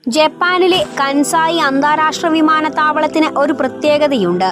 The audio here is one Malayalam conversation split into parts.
ജപ്പാനിലെ കൻസായി അന്താരാഷ്ട്ര വിമാനത്താവളത്തിന് ഒരു പ്രത്യേകതയുണ്ട്.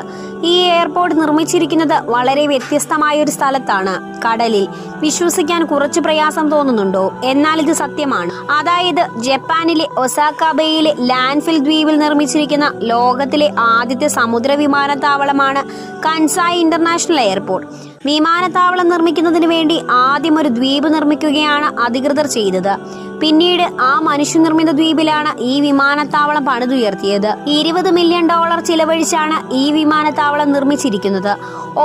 ഈ എയർപോർട്ട് നിർമ്മിച്ചിരിക്കുന്നത് വളരെ വ്യത്യസ്തമായ ഒരു സ്ഥലത്താണ്, കടലിൽ. വിശ്വസിക്കാൻ കുറച്ച് പ്രയാസം തോന്നുന്നുണ്ടോ? എന്നാൽ ഇത് സത്യമാണ്. അതായത് ജപ്പാനിലെ ഒസാക്ക ബേയിലെ ലാൻഡ്ഫിൽ ദ്വീപിൽ നിർമ്മിച്ചിരിക്കുന്ന ലോകത്തിലെ ആദ്യത്തെ സമുദ്ര വിമാനത്താവളമാണ് കൻസായി ഇന്റർനാഷണൽ എയർപോർട്ട്. വിമാനത്താവളം നിർമ്മിക്കുന്നതിന് വേണ്ടി ആദ്യം ഒരു ദ്വീപ് നിർമ്മിക്കുകയാണ് അധികൃതർ ചെയ്തത്. പിന്നീട് ആ മനുഷ്യനിർമ്മിത ദ്വീപിലാണ് ഈ വിമാനത്താവളം പണിതുയർത്തിയത്. $20 മില്യൺ ചിലവഴിച്ചാണ് ഈ വിമാനത്താവളം നിർമ്മിച്ചിരിക്കുന്നത്.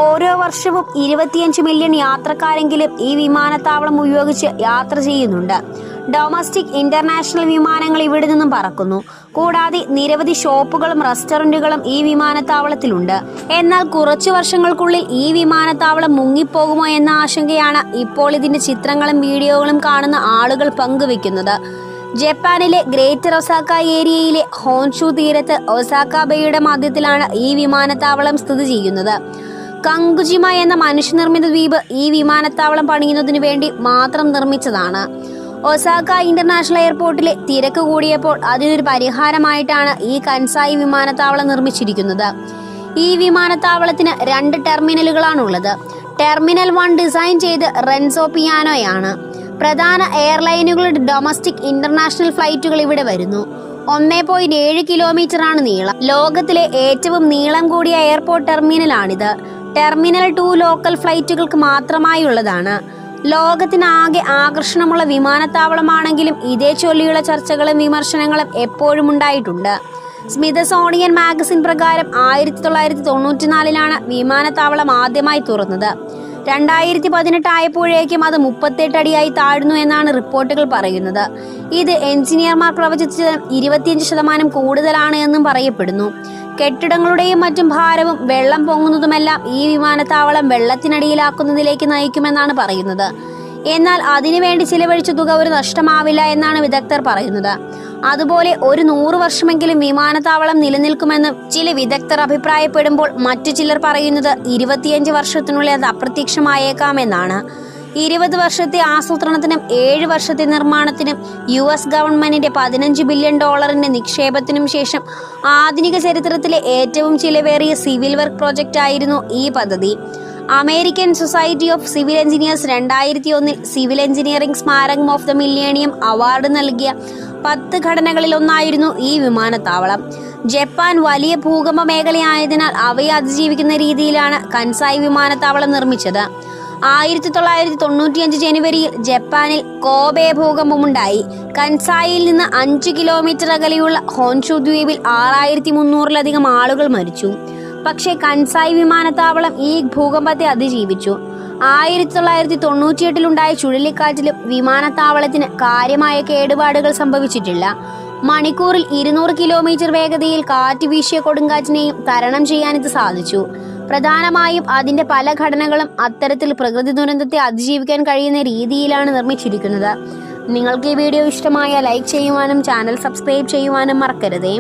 ഓരോ വർഷവും 25 മില്യൺ യാത്രക്കാരെങ്കിലും ഈ വിമാനത്താവളം ഉപയോഗിച്ച് യാത്ര ചെയ്യുന്നുണ്ട്. ഡൊമസ്റ്റിക് ഇന്റർനാഷണൽ വിമാനങ്ങൾ ഇവിടെ നിന്നും പറക്കുന്നു. കൂടാതെ നിരവധി ഷോപ്പുകളും റെസ്റ്റോറന്റുകളും ഈ വിമാനത്താവളത്തിലുണ്ട്. എന്നാൽ കുറച്ചു വർഷങ്ങൾക്കുള്ളിൽ ഈ വിമാനത്താവളം മുങ്ങിപ്പോകുമോ എന്ന ആശങ്കയാണ് ഇപ്പോൾ ഇതിന്റെ ചിത്രങ്ങളും വീഡിയോകളും കാണുന്ന ആളുകൾ പങ്കുവെക്കുന്നത്. ജപ്പാനിലെ ഗ്രേറ്റർ ഒസാക്ക ഏരിയയിലെ ഹോൻഷു തീരത്ത് ഒസാക്ക ബേയുടെ മധ്യത്തിലാണ് ഈ വിമാനത്താവളം സ്ഥിതി ചെയ്യുന്നത്. കങ്കുജിമ എന്ന മനുഷ്യനിർമ്മിത ദ്വീപ് ഈ വിമാനത്താവളം പണിയുന്നതിനു വേണ്ടി മാത്രം നിർമ്മിച്ചതാണ്. ഒസാക്ക ഇന്റർനാഷണൽ എയർപോർട്ടിലെ തിരക്ക് കൂടിയപ്പോൾ അതിനൊരു പരിഹാരമായിട്ടാണ് ഈ കൻസായി വിമാനത്താവളം നിർമ്മിച്ചിരിക്കുന്നത്. ഈ വിമാനത്താവളത്തിന് 2 ടെർമിനലുകളാണുള്ളത്. ടെർമിനൽ 1 ഡിസൈൻ ചെയ്ത് റെൻസോ പിയാനോയാണ്. പ്രധാന എയർലൈനുകളുടെ ഡൊമസ്റ്റിക് ഇന്റർനാഷണൽ ഫ്ലൈറ്റുകൾ ഇവിടെ വരുന്നു. 1.7 കിലോമീറ്ററാണ് നീളം. ലോകത്തിലെ ഏറ്റവും നീളം കൂടിയ എയർപോർട്ട് ടെർമിനലാണിത്. ടെർമിനൽ 2 ലോക്കൽ ഫ്ലൈറ്റുകൾക്ക് മാത്രമായുള്ളതാണ്. ലോകത്തിനാകെ ആകർഷണമുള്ള വിമാനത്താവളമാണെങ്കിലും ഇതേ ചൊല്ലിയുള്ള ചർച്ചകളും വിമർശനങ്ങളും എപ്പോഴും ഉണ്ടായിട്ടുണ്ട്. സ്മിതസോണിയൻ മാഗസിൻ പ്രകാരം 1994 വിമാനത്താവളം ആദ്യമായി തുറന്നത്. 2018 ആയപ്പോഴേക്കും അത് 38 അടിയായി താഴ്ന്നു എന്നാണ് റിപ്പോർട്ടുകൾ പറയുന്നത്. ഇത് എഞ്ചിനീയർമാർ പ്രവചിച്ചതിനും 25% കൂടുതലാണ് എന്നും പറയപ്പെടുന്നു. കെട്ടിടങ്ങളുടെയും മറ്റും ഭാരവും വെള്ളം പൊങ്ങുന്നതുമെല്ലാം ഈ വിമാനത്താവളം വെള്ളത്തിനടിയിലാക്കുന്നതിലേക്ക് നയിക്കുമെന്നാണ് പറയുന്നത്. എന്നാൽ അതിനുവേണ്ടി ചിലവഴിച്ച തുക ഒരു നഷ്ടമാവില്ല എന്നാണ് വിദഗ്ധർ പറയുന്നത്. അതുപോലെ ഒരു 100 വർഷമെങ്കിലും വിമാനത്താവളം നിലനിൽക്കുമെന്നും ചില വിദഗ്ധർ അഭിപ്രായപ്പെടുമ്പോൾ മറ്റു ചിലർ പറയുന്നത് 25 വർഷത്തിനുള്ളിൽ അത് അപ്രത്യക്ഷമായേക്കാമെന്നാണ്. 20 വർഷത്തെ ആസൂത്രണത്തിനും 7 വർഷത്തെ നിർമ്മാണത്തിനും US ഗവൺമെന്റിന്റെ $15 ബില്യൺ നിക്ഷേപത്തിനും ശേഷം ആധുനിക ചരിത്രത്തിലെ ഏറ്റവും ചിലവേറിയ സിവിൽ വർക്ക് പ്രോജക്റ്റ് ആയിരുന്നു ഈ പദ്ധതി. American society of civil engineers 2001 civil engineering സ്മാരകം ഓഫ് ദ മില്ലേനിയം അവാർഡ് നൽകിയ 10 ഘടനകളിൽ ഒന്നായിരുന്നു ഈ വിമാനത്താവളം. ജപ്പാൻ വലിയ ഭൂകമ്പ മേഖലയായതിനാൽ അവയെ അതിജീവിക്കുന്ന രീതിയിലാണ് കൻസായി വിമാനത്താവളം നിർമ്മിച്ചത്. 1995 ജനുവരിയിൽ ജപ്പാനിൽ കോബെ ഭൂകമ്പമുണ്ടായി. കൻസായിയിൽ നിന്ന് 5 കിലോമീറ്റർ അകലെയുള്ള ഹോൻഷു ദ്വീപിൽ 6300-ലധികം ആളുകൾ മരിച്ചു. പക്ഷേ കൻസായി വിമാനത്താവളം ഈ ഭൂകമ്പത്തെ അതിജീവിച്ചു. 1998-ലുണ്ടായ ചുഴലിക്കാറ്റിലും വിമാനത്താവളത്തിന് കാര്യമായ കേടുപാടുകൾ സംഭവിച്ചിട്ടില്ല. മണിക്കൂറിൽ 200 കിലോമീറ്റർ വേഗതയിൽ കാറ്റ് വീശിയ കൊടുങ്കാറ്റിനെയും തരണം ചെയ്യാൻ ഇത് സാധിച്ചു. പ്രധാനമായും അതിന്റെ പല ഘടനകളും അത്തരത്തിൽ പ്രകൃതി ദുരന്തത്തെ അതിജീവിക്കാൻ കഴിയുന്ന രീതിയിലാണ് നിർമ്മിച്ചിരിക്കുന്നത്. നിങ്ങൾക്ക് ഈ വീഡിയോ ഇഷ്ടമായ ലൈക്ക് ചെയ്യുവാനും ചാനൽ സബ്സ്ക്രൈബ് ചെയ്യുവാനും മറക്കരുതേ.